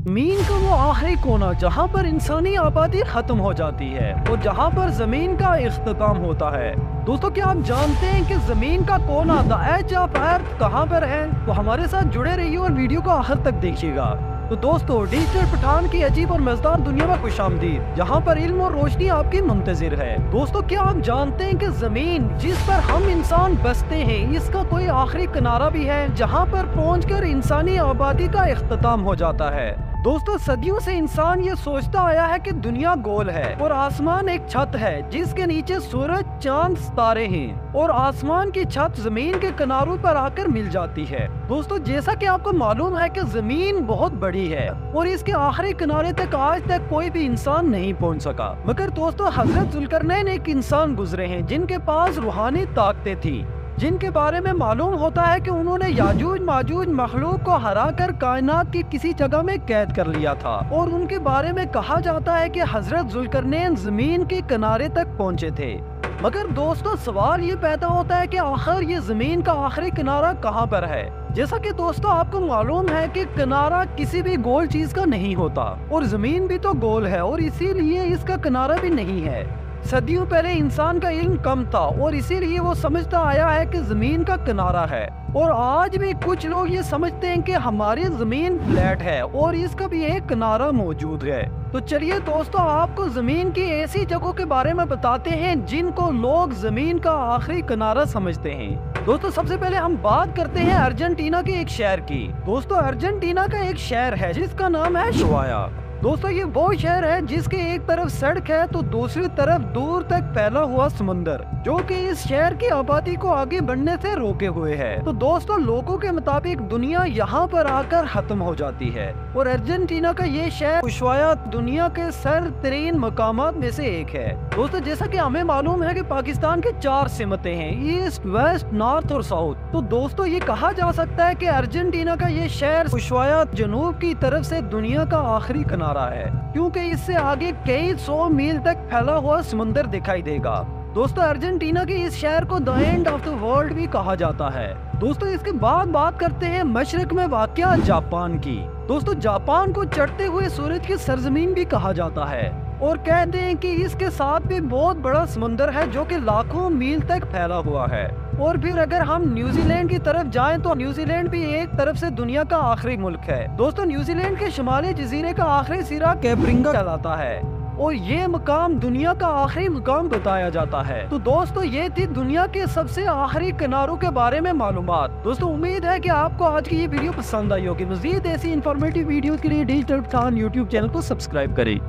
जमीन का वो आखिरी कोना जहाँ पर इंसानी आबादी खत्म हो जाती है और जहाँ पर जमीन का इख्तिताम होता है। दोस्तों, क्या आप जानते हैं कि जमीन का कोना द एज ऑफ अर्थ कहाँ पर है? तो हमारे साथ जुड़े रहिए और वीडियो को आखिर तक देखिएगा। तो दोस्तों, डिजिटल पठान की अजीब और मजेदार दुनिया में खुशामदीद, जहाँ पर इल्म और रोशनी आपकी मुंतजिर है। दोस्तों, क्या आप जानते हैं कि जमीन जिस पर हम इंसान बसते हैं, इसका कोई आखिरी किनारा भी है जहाँ पर पहुंचकर इंसानी आबादी का इख्तिताम हो जाता है। दोस्तों, सदियों से इंसान ये सोचता आया है कि दुनिया गोल है और आसमान एक छत है जिसके नीचे सूरज, चांद, तारे हैं और आसमान की छत जमीन के किनारों पर आकर मिल जाती है। दोस्तों, जैसा कि आपको मालूम है कि जमीन बहुत बड़ी है और इसके आखिरी किनारे तक आज तक कोई भी इंसान नहीं पहुंच सका। मगर दोस्तों, हजरत जुल्करनैन एक इंसान गुजरे हैं जिनके पास रूहानी ताकतें थी, जिनके बारे में मालूम होता है कि उन्होंने याजूज माजूज मखलूक को हराकर कायनात की किसी जगह में कैद कर लिया था और उनके बारे में कहा जाता है कि हजरत जुल्करनैन जमीन के किनारे तक पहुंचे थे। मगर दोस्तों, सवाल ये पैदा होता है कि आखिर ये जमीन का आखिरी किनारा कहाँ पर है? जैसा कि दोस्तों आपको मालूम है कि किनारा किसी भी गोल चीज का नहीं होता और जमीन भी तो गोल है और इसीलिए इसका किनारा भी नहीं है। सदियों पहले इंसान का इल्म कम था और इसीलिए वो समझता आया है कि जमीन का किनारा है और आज भी कुछ लोग ये समझते हैं कि हमारी जमीन फ्लैट है और इसका भी एक किनारा मौजूद है। तो चलिए दोस्तों, आपको जमीन की ऐसी जगहों के बारे में बताते हैं जिनको लोग जमीन का आखिरी किनारा समझते हैं। दोस्तों, सबसे पहले हम बात करते हैं अर्जेंटीना के एक शहर की। दोस्तों, अर्जेंटीना का एक शहर है जिसका नाम है शुआया। दोस्तों, ये वो शहर है जिसके एक तरफ सड़क है तो दूसरी तरफ दूर तक फैला हुआ समुंदर, जो कि इस शहर की आबादी को आगे बढ़ने से रोके हुए है। तो दोस्तों, लोगों के मुताबिक दुनिया यहाँ पर आकर खत्म हो जाती है और अर्जेंटीना का ये शहर उशवाया दुनिया के सरतरीन मकामात में से एक है। दोस्तों, जैसा कि हमें मालूम है कि पाकिस्तान के 4 सिमतें हैं, ईस्ट, वेस्ट, नॉर्थ और साउथ। तो दोस्तों, ये कहा जा सकता है कि अर्जेंटीना का ये शहर उशवाया जनूब की तरफ से दुनिया का आखिरी किनारा है, क्योंकि इससे आगे कई 100 मील तक फैला हुआ समुंदर दिखाई देगा। दोस्तों, अर्जेंटीना के इस शहर को the end of the world भी कहा जाता है। दोस्तों, इसके बाद बात करते हैं मशरक में वाक़या जापान की। दोस्तों, जापान को चढ़ते हुए सूरज की सरजमीन भी कहा जाता है और कहते हैं कि इसके साथ भी बहुत बड़ा समुंदर है जो कि लाखों मील तक फैला हुआ है। और फिर अगर हम न्यूजीलैंड की तरफ जाएं तो न्यूजीलैंड भी एक तरफ से दुनिया का आखिरी मुल्क है। दोस्तों, न्यूजीलैंड के शुमाली जजीरे का आखिरी सिरा कैपरिंगा कहलाता है और ये मकाम दुनिया का आखिरी मकाम बताया जाता है। तो दोस्तों, ये थी दुनिया के सबसे आखिरी किनारों के बारे में मालूमात। दोस्तों, उम्मीद है कि आपको आज की ये वीडियो पसंद आई होगी। मजीद ऐसी इंफॉर्मेटिव वीडियो के लिए डिजिटल पठान यूट्यूब चैनल को सब्सक्राइब करें।